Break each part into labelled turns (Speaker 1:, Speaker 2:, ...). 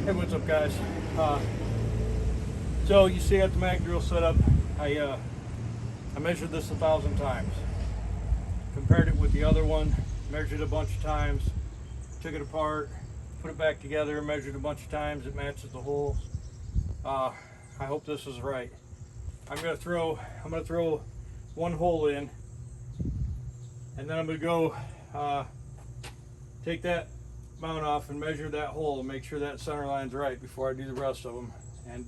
Speaker 1: Hey, what's up, guys? So you see, I got the mag drill set up. I measured this 1,000 times. Compared it with the other one, measured a bunch of times, took it apart, put it back together, measured a bunch of times. It matches the holes. I hope this is right. I'm gonna throw one hole in, and then I'm gonna go take that mount off and measure that hole and make sure that center line's right before I do the rest of them, and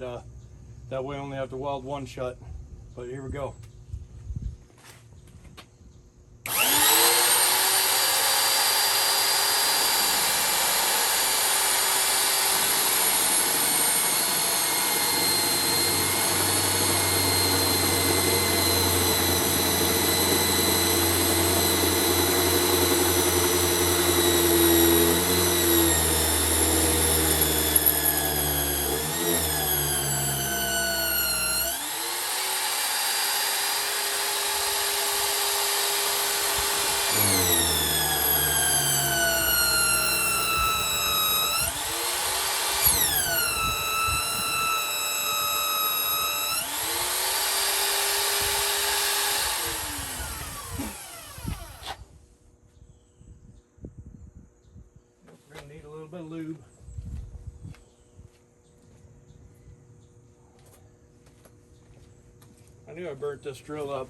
Speaker 1: that way I only have to weld one shut. But here we go. We're gonna need a little bit of lube. I knew I burnt this drill up.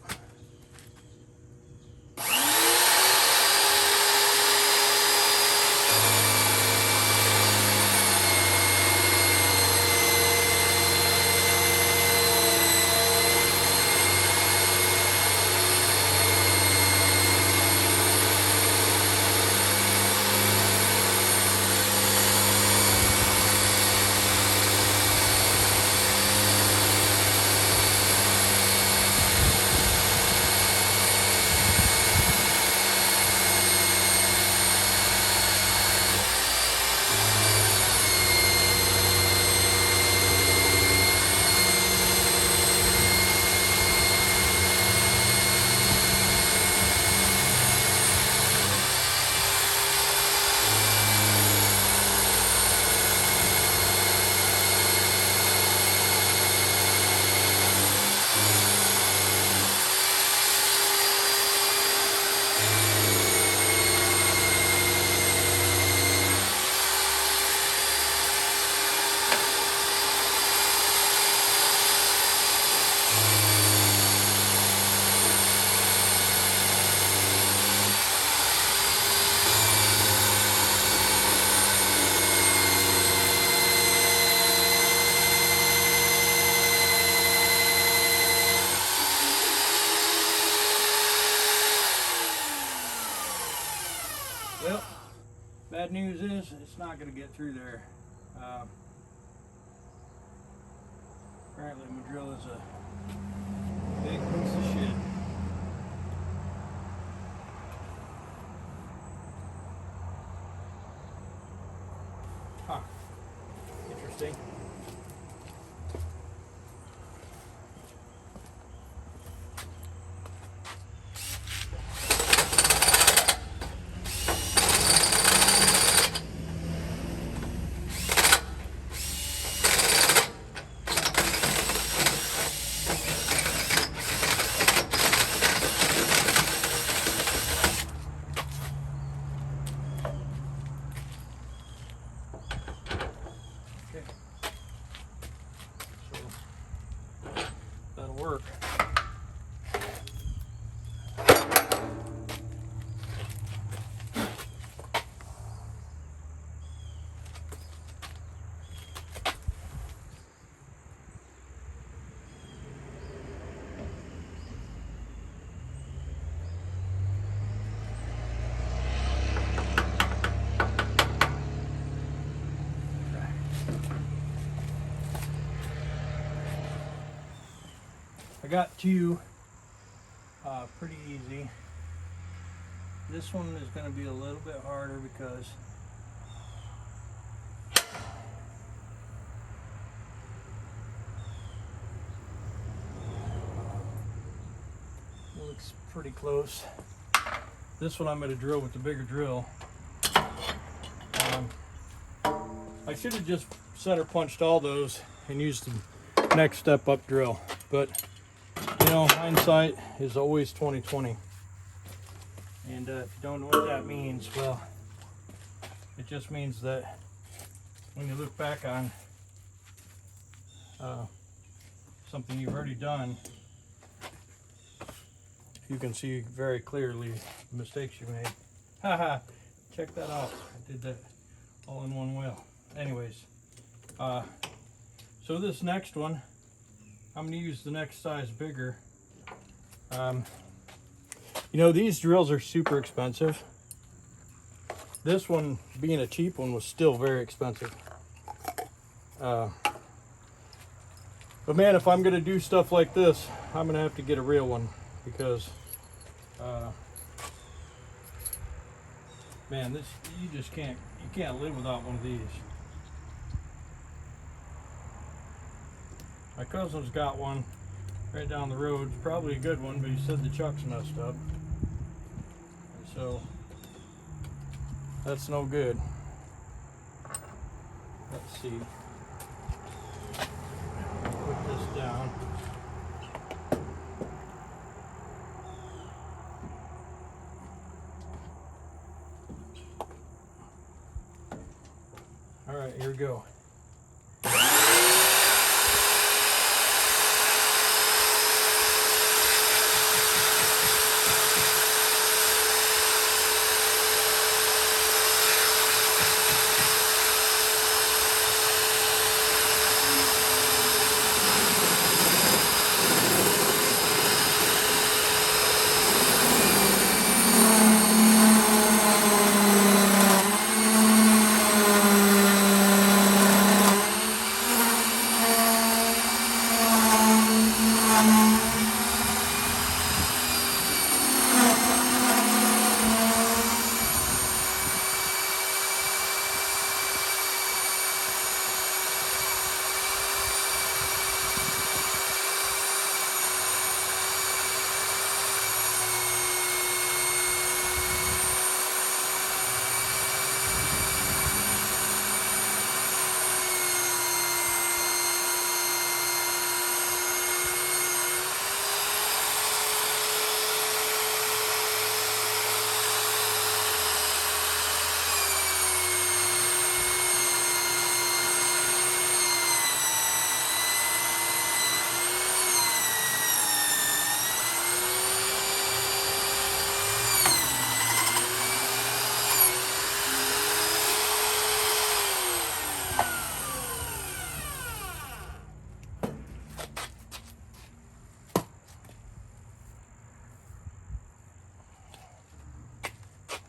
Speaker 1: Well, bad news is it's not going to get through there. Apparently my drill is a big piece of shit. Huh. Interesting. That'll work. I got two pretty easy. This one is going to be a little bit harder because it looks pretty close. This one I'm going to drill with the bigger drill. I should have just center punched all those and used the next step up drill, but you know, hindsight is always 20/20. And if you don't know what that means, well, it just means that when you look back on something you've already done, you can see very clearly the mistakes you made. Haha, check that out. I did that all in one wheel. Anyways, so this next one, I'm going to use the next size bigger. You know, these drills are super expensive. This one, being a cheap one, was still very expensive. But man, if I'm going to do stuff like this, I'm going to have to get a real one, because man, this, you just can't live without one of these. My cousin's got one right down the road. It's probably a good one, but he said the chuck's messed up. So that's no good. Let's see. Put this down. All right, here we go.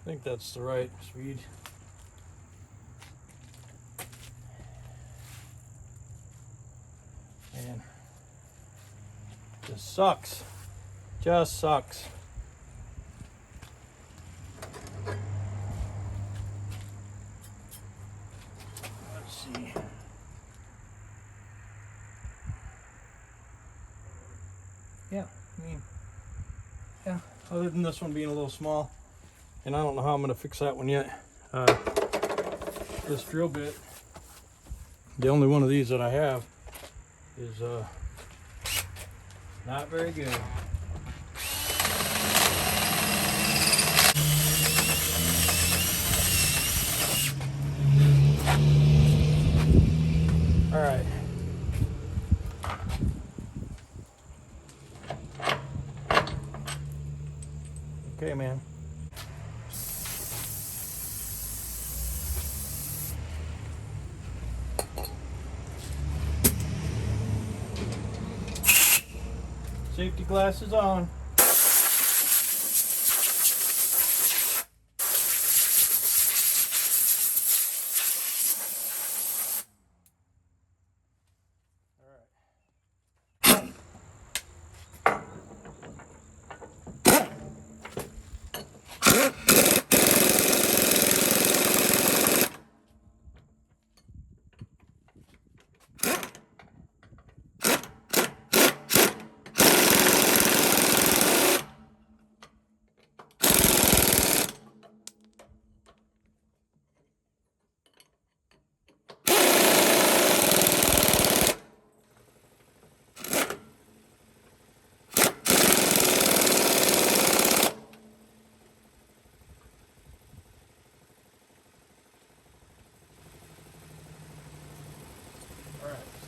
Speaker 1: I think that's the right speed. Man, this sucks. Just sucks. Let's see. Yeah, I mean, yeah, other than this one being a little small. And I don't know how I'm going to fix that one yet. This drill bit, the only one of these that I have, is not very good. All right. Okay, man. Safety glasses on.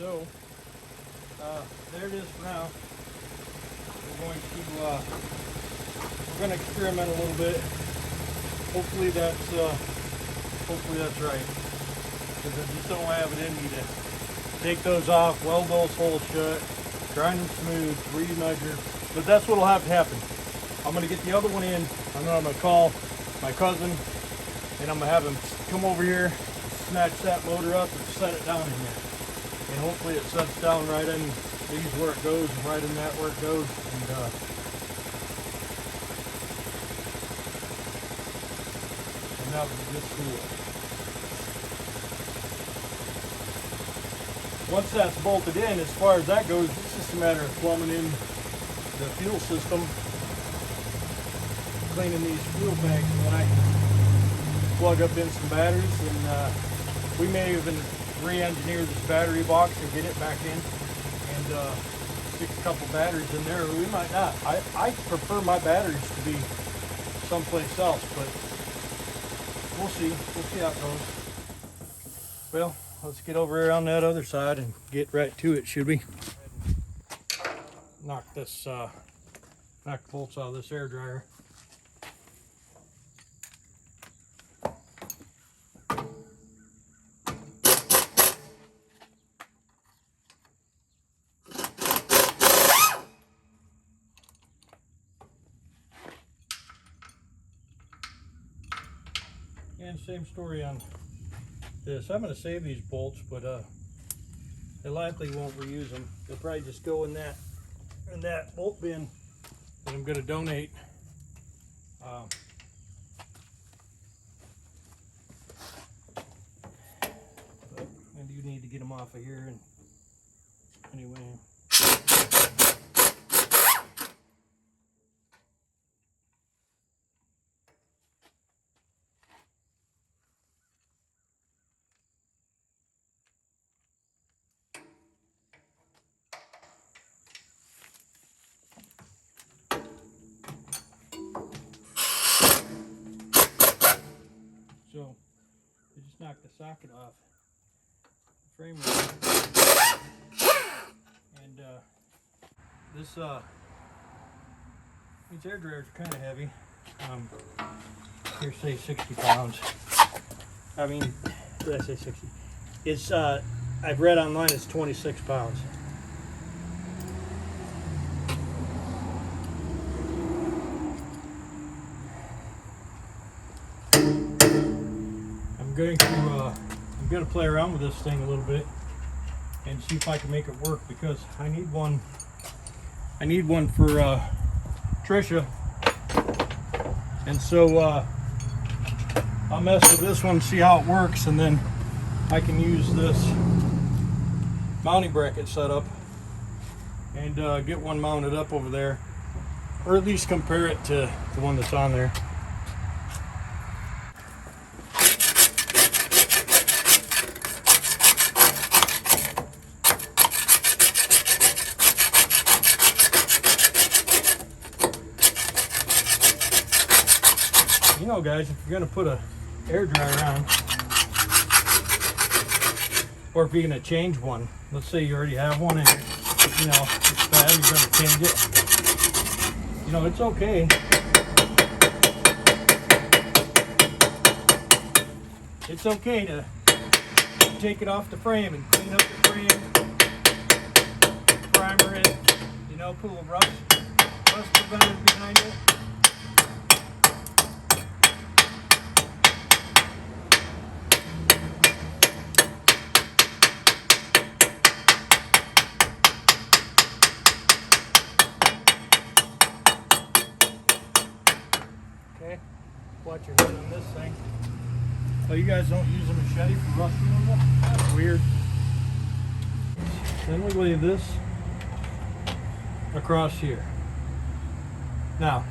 Speaker 1: So there it is for now. We're going to experiment a little bit. Hopefully that's right. Because I just don't have it in me to take those off, weld those holes shut, grind them smooth, re-measure. But that's what'll have to happen. I'm going to get the other one in, and then I'm going to call my cousin, and I'm going to have him come over here, snatch that motor up, and set it down in here. And hopefully it sets down right in these where it goes, and right in that where it goes. And that would be just cool. Once that's bolted in, as far as that goes, it's just a matter of plumbing in the fuel system, cleaning these fuel tanks, and then I can plug up in some batteries, and we may even re-engineer this battery box and get it back in, and stick a couple batteries in there, or we might not. I prefer my batteries to be someplace else, but we'll see. We'll see how it goes. Well, let's get over here on that other side and get right to it, should we? Knock the bolts out of this air dryer. And same story on this. I'm going to save these bolts, but I likely won't reuse them. They'll probably just go in that bolt bin that I'm going to donate. I do need to get them off of here, and anyway. So I just knocked the socket off the frame rail. And these air dryers are kind of heavy. Here say 60 pounds. I mean, did I say 60? It's I've read online it's 26 pounds. I'm going to play around with this thing a little bit and see if I can make it work, because I need one for Trisha, and so I'll mess with this one, see how it works, and then I can use this mounting bracket set up and get one mounted up over there, or at least compare it to the one that's on there. You know, guys, if you're going to put a air dryer on, or if you're going to change one, let's say you already have one in it, you know, it's bad, you're going to change it. You know, it's okay. It's okay to take it off the frame and clean up the frame, primer it, you know, put a little rust preventer behind it. Watch your head on this thing. Oh, you guys don't use a machete for rust removal? That's weird. Then we leave this across here. Now,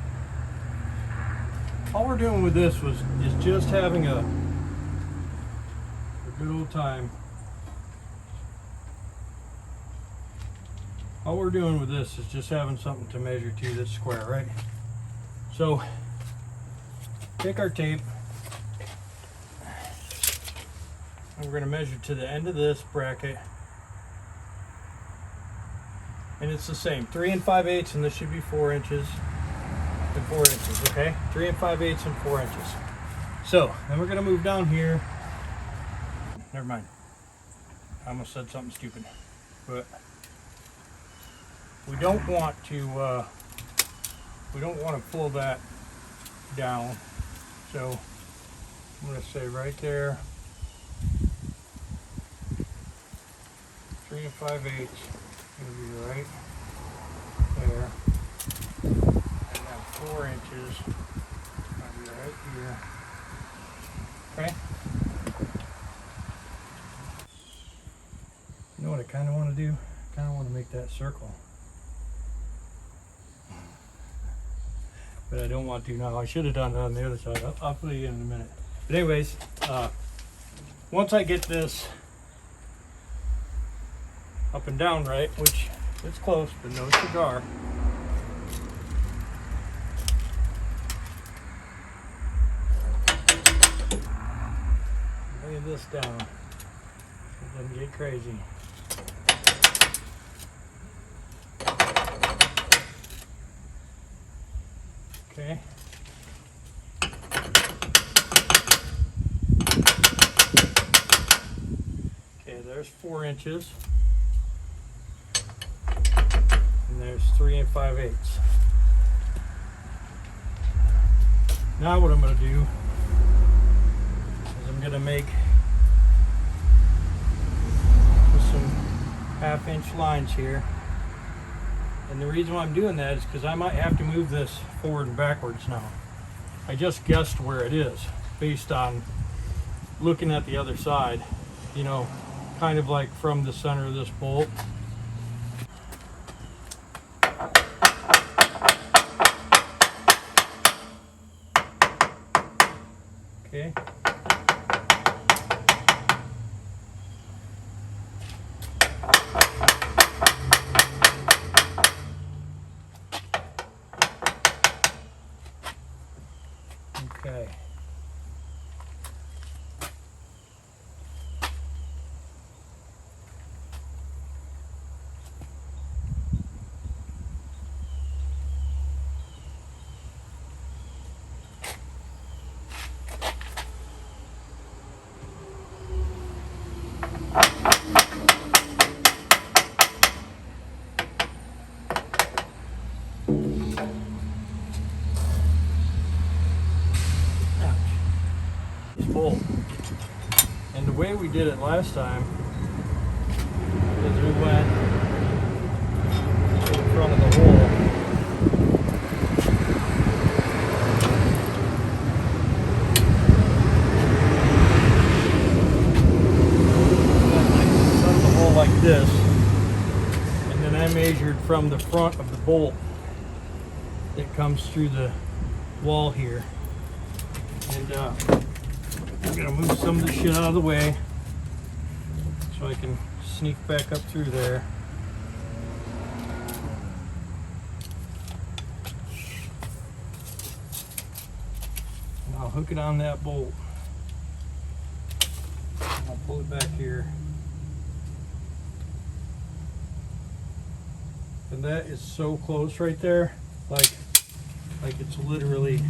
Speaker 1: all we're doing with this is just having a good old time. All we're doing with this is just having something to measure to this square, right? So take our tape, and we're going to measure to the end of this bracket and it's the same, 3 5/8, and this should be 4 inches and 4 inches, okay? 3 5/8 and 4 inches. So then we're gonna move down here. Never mind. I almost said something stupid, but we don't want to pull that down. So I'm gonna say right there, 3 5/8 gonna be right there, and then 4 inches gonna be right here. Okay. You know what I kind of want to do? I kind of want to make that circle, but I don't want to now. I should have done it on the other side. I'll put it in a minute. But anyways, once I get this up and down right, which it's close, but no cigar. Lay this down. It doesn't get crazy. Okay. Okay, there's 4 inches. And there's 3 5/8. Now what I'm going to do is I'm going to make some 1/2 inch lines here. And the reason why I'm doing that is because I might have to move this forward and backwards now. I just guessed where it is based on looking at the other side, you know, kind of like from the center of this bolt. Okay. Okay. Bolt. And the way we did it last time is we went to the front of the hole. Front of the hole like this, and then I measured from the front of the bolt that comes through the wall here, and I'm gonna move some of the shit out of the way so I can sneak back up through there. And I'll hook it on that bolt. And I'll pull it back here. And that is so close right there, like it's literally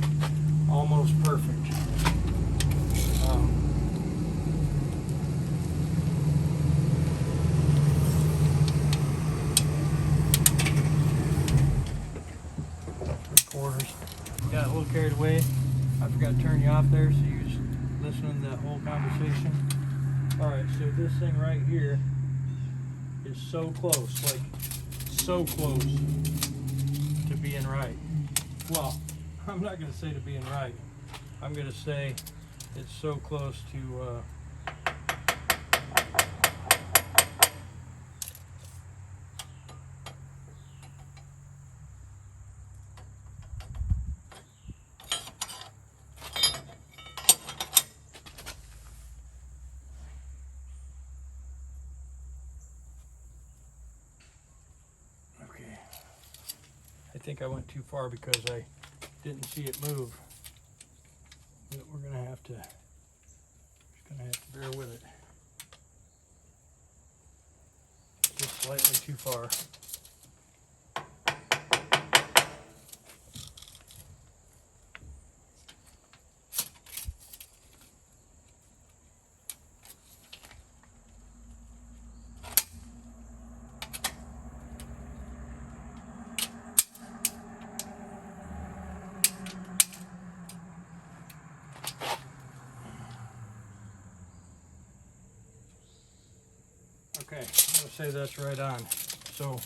Speaker 1: almost perfect. Got a little carried away. I forgot to turn you off there, so you was listening to that whole conversation. Alright, so this thing right here is so close, like so close to being right. Well, I'm not going to say to being right. I'm going to say it's so close to I think I went too far because I didn't see it move. But we're gonna have to bear with it. Just slightly too far. Okay, I'm gonna say that's right on. So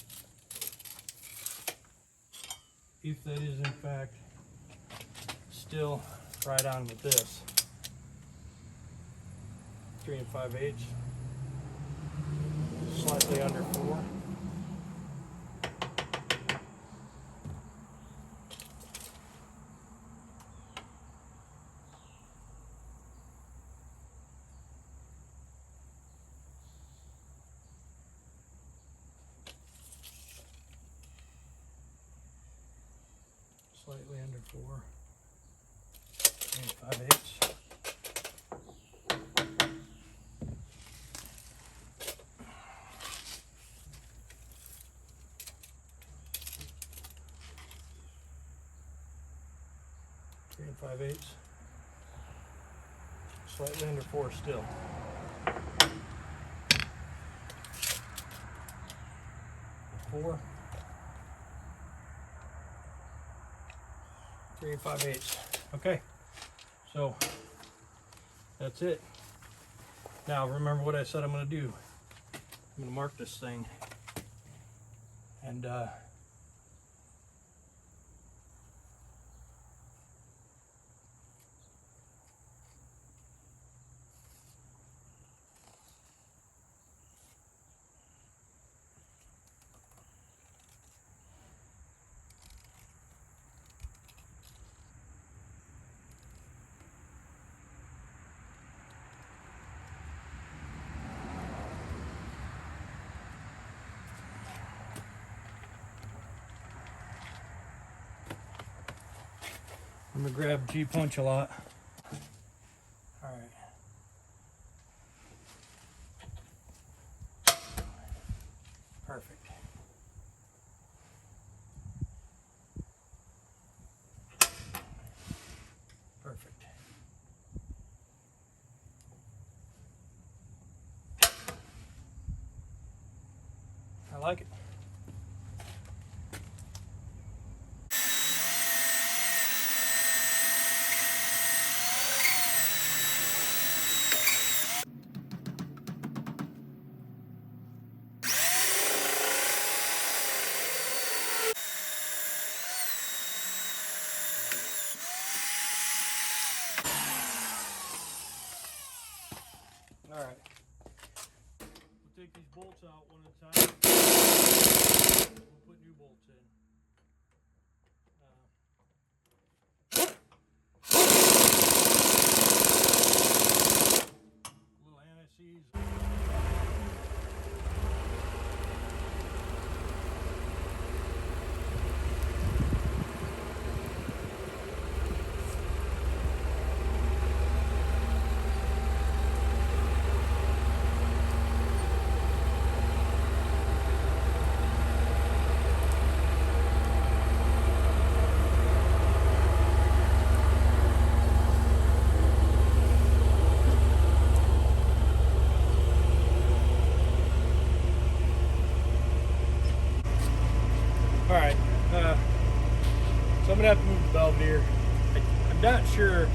Speaker 1: if that is in fact still right on with this, 3 5/8, slightly under 4. Slightly under 4, 3 5/8. Three and 5/8, slightly under 4 still. 4, 3 5/8. Okay, so that's it. Now remember what I said I'm going to do. I'm going to mark this thing, and I'm going to grab G-punch a lot. All right. Perfect. Perfect. I like it. All right. We'll take these bolts out one at a time. We'll put new bolts in. Little anti-seize. All right, so I'm gonna have to move the valve here. I'm not sure.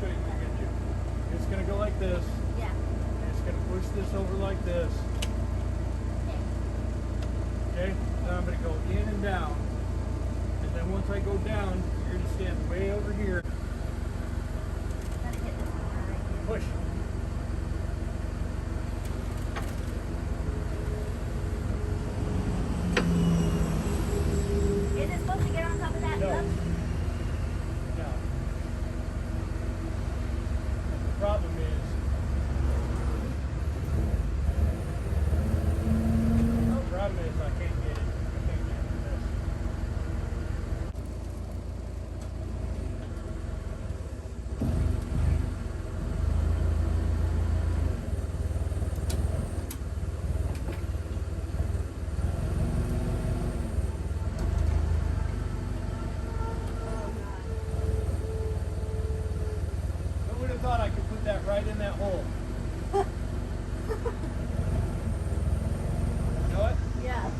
Speaker 1: show you what you're gonna do. It's gonna go like this.
Speaker 2: Yeah.
Speaker 1: And it's gonna push this over like this. Okay? Now I'm gonna go in and down. And then once I go down, you're gonna stand way over here.
Speaker 2: Gotta hit this one right here.
Speaker 1: Push.
Speaker 2: Is it supposed to get on top of that?
Speaker 1: No.
Speaker 2: Cup?
Speaker 1: No. The problem is, I can't get it. I can't get it with this. Who would have thought I could put that right in that hole? You know it?
Speaker 2: Yeah.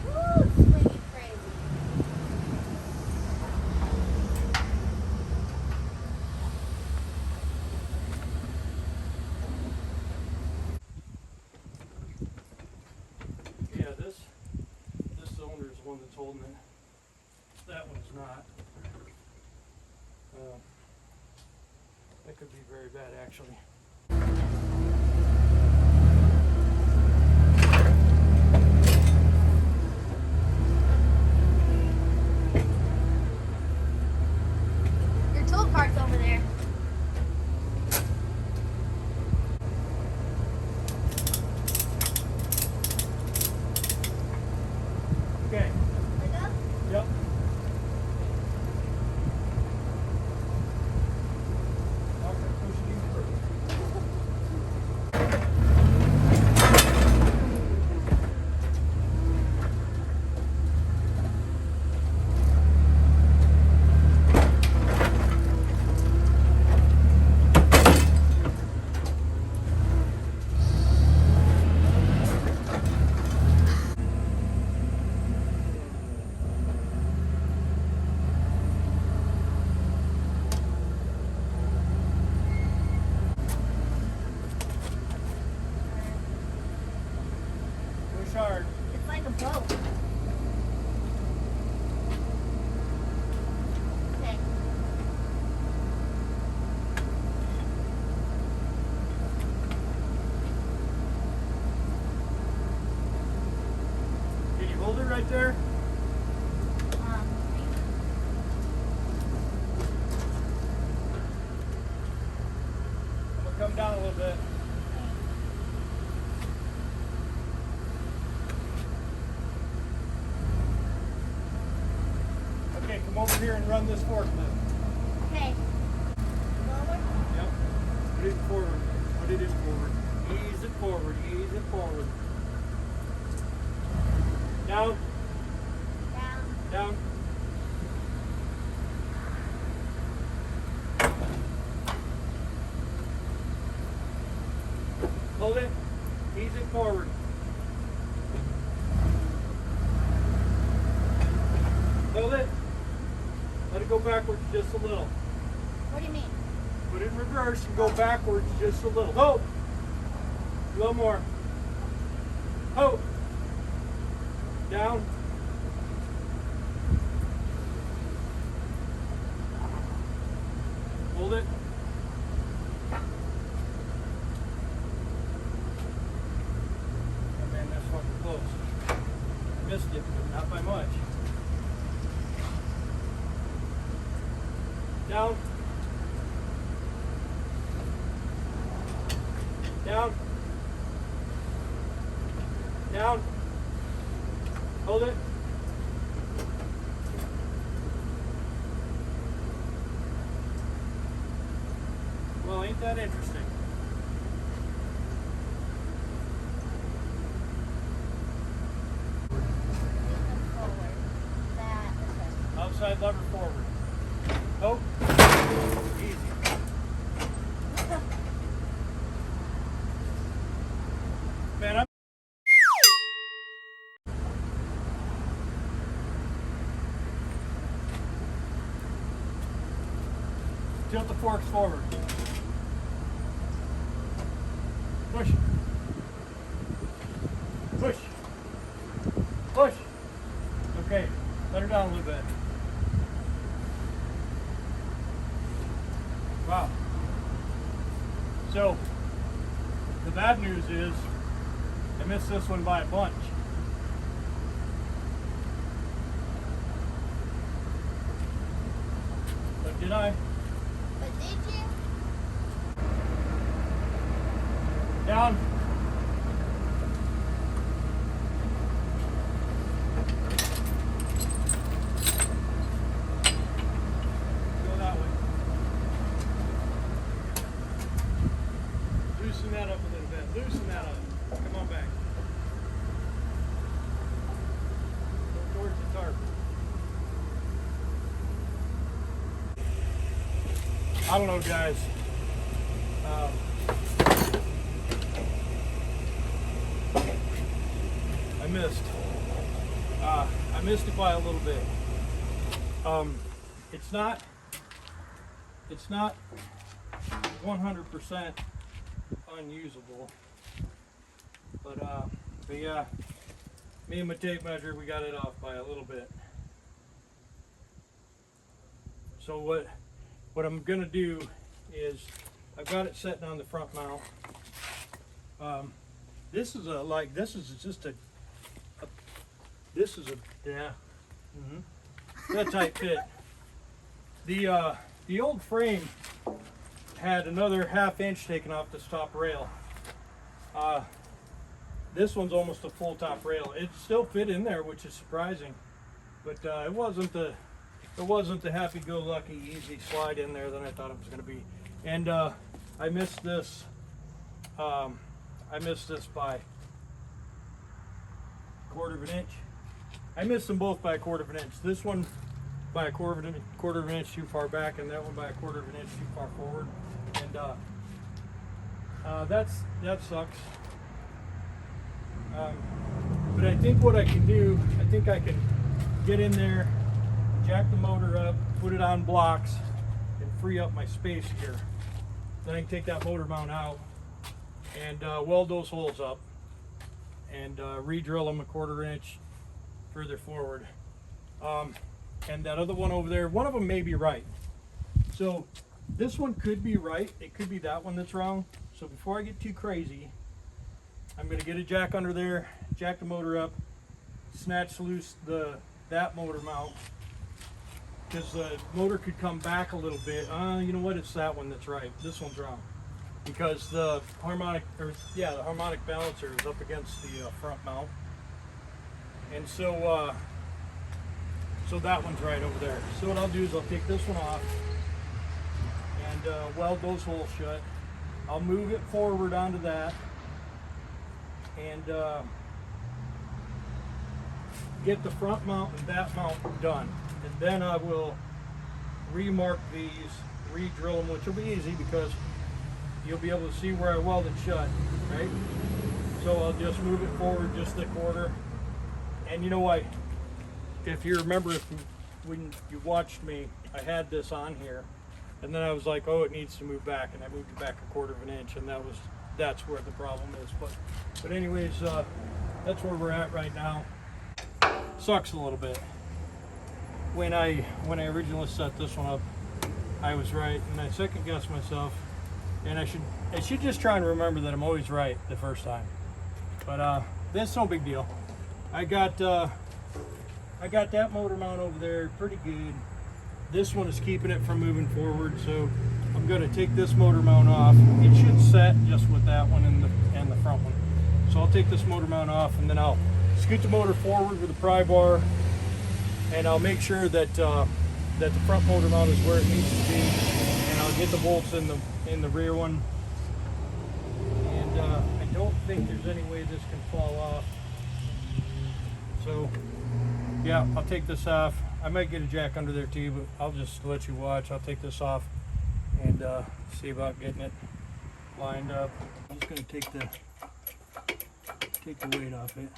Speaker 2: Woo, swinging crazy.
Speaker 1: Yeah, this owner is the one that's holding it. That one's not. That could be very bad, actually.
Speaker 2: Your tool cart's over there.
Speaker 1: Okay.
Speaker 2: Let go?
Speaker 1: Yep. Okay, push it even further. Push hard.
Speaker 2: It's like a boat. Okay.
Speaker 1: Can you hold it right there? I'm gonna come down a little bit. Okay, come over here and run this forklift.
Speaker 2: Okay. Forward.
Speaker 1: Yep. Put it forward. Put it in forward. Ease it forward. Ease it forward. Down.
Speaker 2: Down.
Speaker 1: Down. Hold it. Ease it forward. Hold it. Let it go backwards just a little.
Speaker 2: What do you mean?
Speaker 1: Put it in reverse and go backwards just a little. Hold. A little more. Hold. Down. Hold it. Oh man, that's fucking close. I missed it, but not by much. Down. Down. Down. Hold it. Well, ain't that interesting?
Speaker 2: Forward. That. Okay.
Speaker 1: Outside lever forward. Oh. Easy. Man, I'm Tilt the forks forward. Push. Push. Push. Okay, let her down a little bit. Wow. So, the bad news is, I missed this one by a bunch. But did I?
Speaker 2: But did you?
Speaker 1: Down. Go that way. Loosen that up a little bit. Loosen that up. Come on back. Go towards the tarp. I don't know, guys. I missed it by a little bit. It's not 100% unusable, but yeah, me and my tape measure, we got it off by a little bit. So what I'm gonna do is, I've got it sitting on the front mount. This is a tight fit. The old frame had another 1/2 inch taken off this top rail. This one's almost a full top rail. It still fit in there, which is surprising, but it wasn't the happy-go-lucky easy slide in there that I thought it was going to be. And I missed this. I missed this by 1/4 inch. I missed them both by 1/4 inch. This one by a quarter of an inch too far back, and that one by a 1/4 inch too far forward. And that sucks. But I think what I can do, I think I can get in there, jack the motor up, put it on blocks, and free up my space here. Then I can take that motor mount out and weld those holes up and re-drill them a 1/4 inch further forward. And that other one over there, one of them may be right. So this one could be right. It could be that one that's wrong. So before I get too crazy, I'm going to get a jack under there, jack the motor up, snatch loose that motor mount, because the motor could come back a little bit. You know what? It's that one that's right. This one's wrong, because the harmonic balancer is up against the front mount, and so that one's right over there. So what I'll do is I'll take this one off and weld those holes shut. I'll move it forward onto that and get the front mount and that mount done. And then I will remark these, re-drill them, which will be easy because you'll be able to see where I welded shut, right? So I'll just move it forward just a 1/4. And you know, if you remember, when you watched me, I had this on here, and then I was like, oh, it needs to move back, and I moved it back a 1/4 inch, and that's where the problem is. But anyways, that's where we're at right now. Sucks a little bit. When I originally set this one up, I was right, and I second guessed myself, and I should just try and remember that I'm always right the first time. But that's no big deal. I got that motor mount over there pretty good. This one is keeping it from moving forward, so I'm going to take this motor mount off. It should set just with that one and the front one. So I'll take this motor mount off, and then I'll scoot the motor forward with a pry bar, and I'll make sure that the front motor mount is where it needs to be, and I'll get the bolts in the rear one. And I don't think there's any way this can fall off. So yeah, I'll take this off. I might get a jack under there too, but I'll just let you watch. I'll take this off and see about getting it lined up. I'm just going to take the weight off it.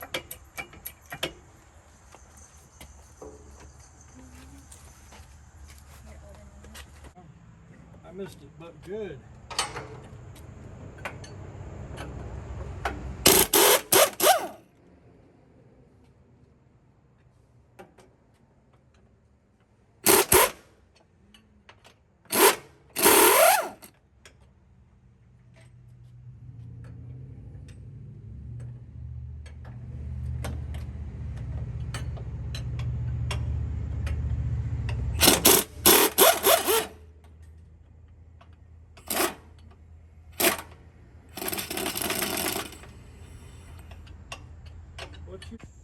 Speaker 1: I missed it, but good.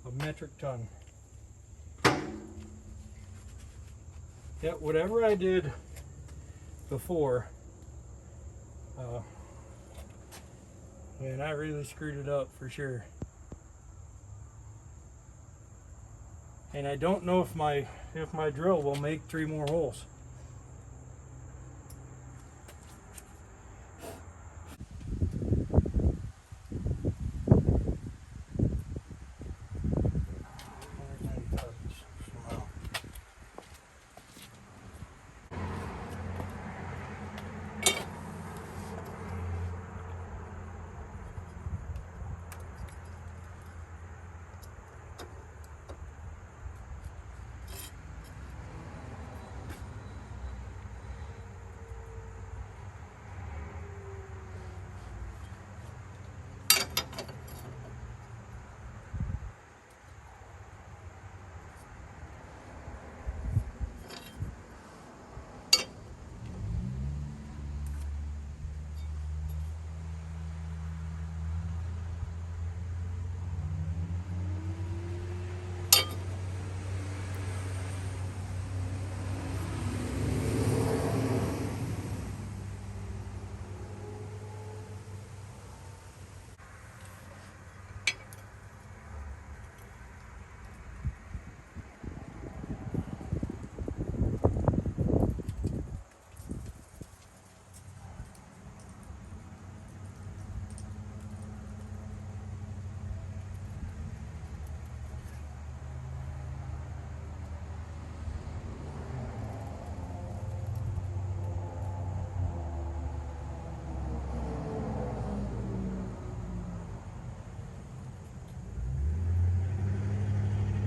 Speaker 1: A metric ton. Yeah, whatever I did before, man, I really screwed it up for sure. And I don't know if my drill will make 3 more holes.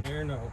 Speaker 1: There, no.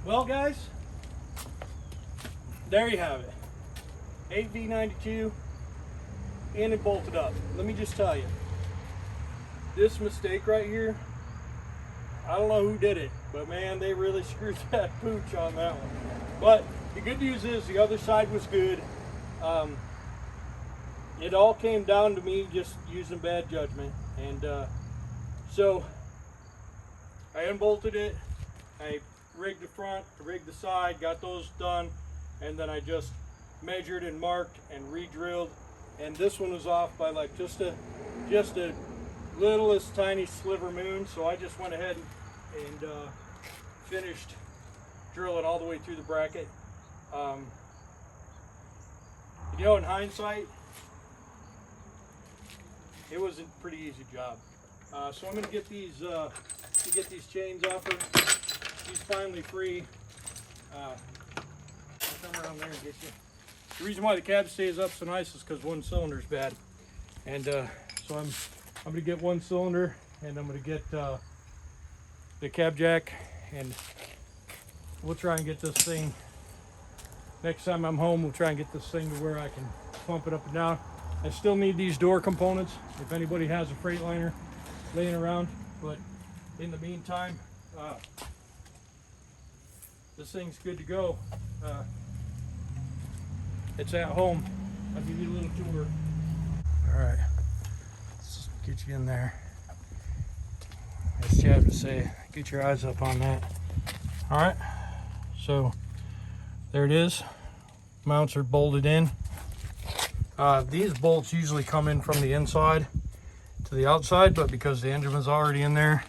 Speaker 1: Well, guys, there you have it. 8V92 in and bolted up. Let me just tell you, this mistake right here, I don't know who did it, but man, they really screwed that pooch on that one. But the good news is the other side was good. It all came down to me just using bad judgment. And so I unbolted it, I rigged the front, rigged the side, got those done, and then I just measured and marked and re-drilled. And this one was off by like just a littlest tiny sliver moon, so I just went ahead and finished drilling all the way through the bracket. You know, in hindsight, it was a pretty easy job. So I'm going to get these chains off her. She's finally free. I'll come around there and get you. The reason why the cab stays up so nice is because one cylinder is bad. And so I'm going to get one cylinder, and I'm going to get the cab jack, and we'll try and get this thing, next time I'm home, we'll try and get this thing to where I can pump it up and down. I still need these door components if anybody has a Freightliner laying around, but in the meantime, this thing's good to go. It's at home. I'll give you a little tour. All right, let's get you in there. As Chad would say, get your eyes up on that. All right, so there it is. Mounts are bolted in. These bolts usually come in from the inside to the outside, but because the engine was already in there,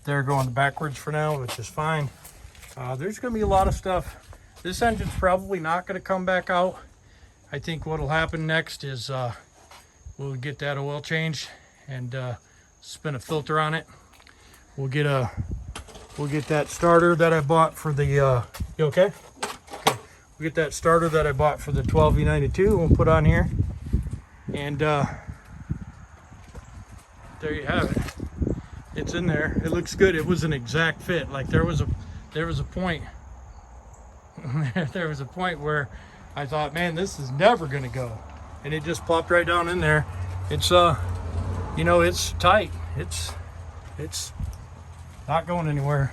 Speaker 1: they're going backwards for now, which is fine. There's going to be a lot of stuff. This engine's probably not going to come back out. I think what will happen next is we'll get that oil changed and spin a filter on it. We'll get that starter that I bought for the you okay? Okay. We'll get that starter that I bought for the 12V92 we'll put on here, and there you have it. It's in there. It looks good. It was an exact fit. Like there was a point there was a point where I thought, man, this is never gonna go, and it just plopped right down in there. It's you know, it's tight. It's not going anywhere.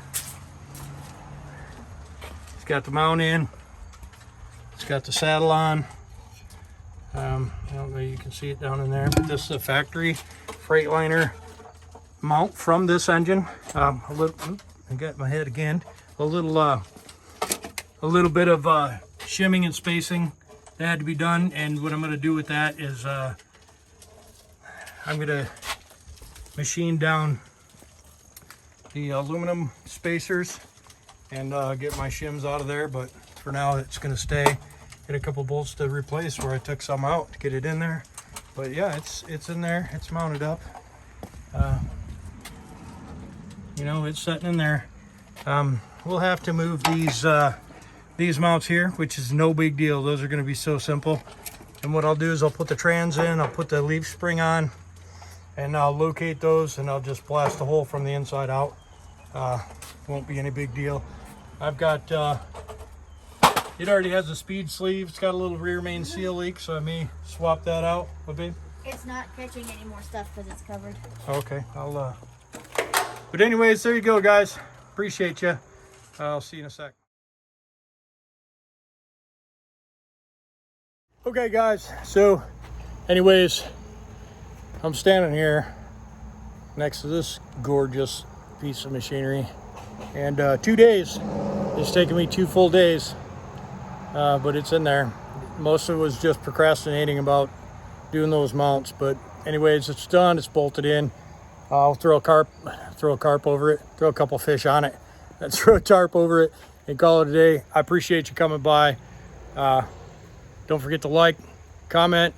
Speaker 1: It's got the mount in. It's got the saddle on. I don't know if you can see it down in there, but this is a factory Freightliner mount from this engine. A little, I got my head again. A little bit of shimming and spacing that had to be done, and what I'm going to do with that is I'm going to machine down the aluminum spacers and get my shims out of there, but for now it's going to stay. Get a couple bolts to replace where I took some out to get it in there, but yeah, it's in there. It's mounted up. You know, it's sitting in there. We'll have to move these mounts here, which is no big deal. Those are going to be so simple. And what I'll do is I'll put the trans in, I'll put the leaf spring on, and I'll locate those, and I'll just blast a hole from the inside out. Won't be any big deal. I've got it already has a speed sleeve. It's got a little rear main seal leak, so I may swap that out. What, babe?
Speaker 2: It's not catching any more stuff because it's covered.
Speaker 1: Okay, I'll but anyways, there you go, guys. Appreciate you. I'll see you in a sec. Okay, guys, so anyways, I'm standing here next to this gorgeous piece of machinery, and 2 days. It's taken me 2 full days, but it's in there. Most of it was just procrastinating about doing those mounts, but anyways, it's done. It's bolted in. I'll throw a carp over it, throw a couple fish on it, and throw a tarp over it, and call it a day. I appreciate you coming by. Don't forget to like, comment,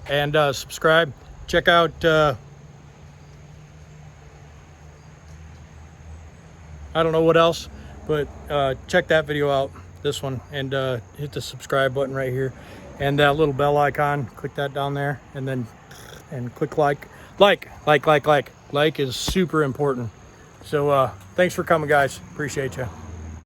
Speaker 1: and subscribe. Check out I don't know what else, but check that video out, this one, and hit the subscribe button right here, and that little bell icon. Click that down there, and then click like is super important. So thanks for coming, guys. Appreciate you.